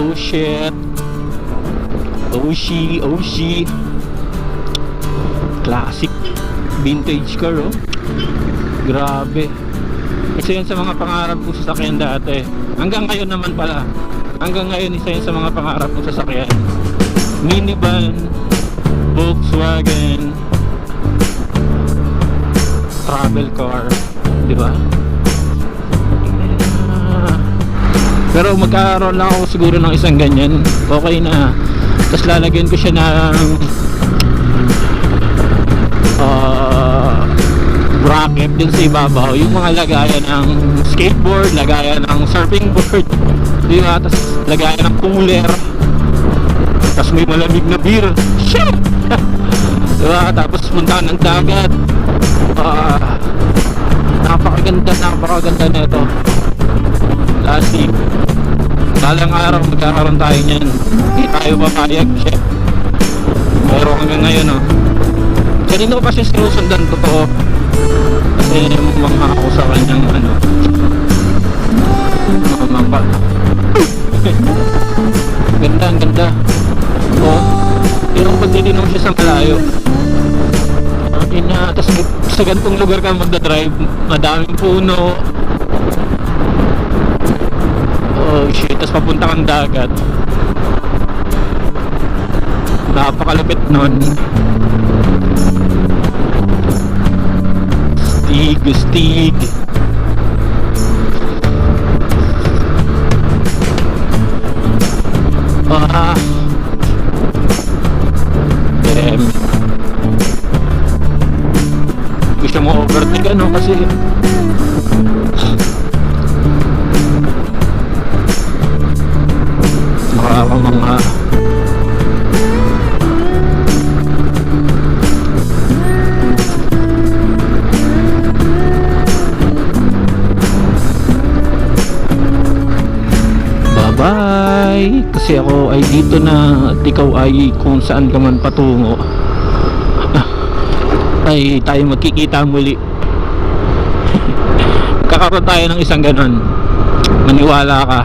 Oh shit. Oshi. Classic vintage car, oh. Grabe. Isa yan sa mga pangarap ko sa sasakyan dati. Hanggang ngayon naman pala. Hanggang ngayon isa yan sa mga pangarap ko sa sasakyan. Minivan, Volkswagen, travel car, di ba? Pero magkakaroon lang ako siguro ng isang ganyan. Okay na. Tapos lalagyan ko siya ng bracket din sa ibabaw. Yung mga lagayan ng skateboard, lagayan ng surfing board, di ba? Tapos lagayan ng cooler. Tapos may malamig na beer. Shit! Diba? Tapos puntahan ng dagat. Napakaganda na ito. Classic. Dalang araw magkakaroon tayo niyan. Hindi tayo papayag. Shit. Pero hanggang ngayon, oh. Kanino ko pa siya sinusundan, totoo. Kasi mga ako sa kanyang mamapa. Ang ganda. Oh, yung pagdidinaw siya sa malayo. Tapos sa gantong lugar ka magdadrive, madaming puno. Oh shit, tapos papunta kang dagat. Napakalapit nun. Stig. Damn. Gusto mo overtake kasi mga bye. Kasi ako ay dito na at ikaw ay kung saan ka man patungo. Ay tayo magkikita muli. Kakaroon tayo ng isang ganon. Maniwala ka.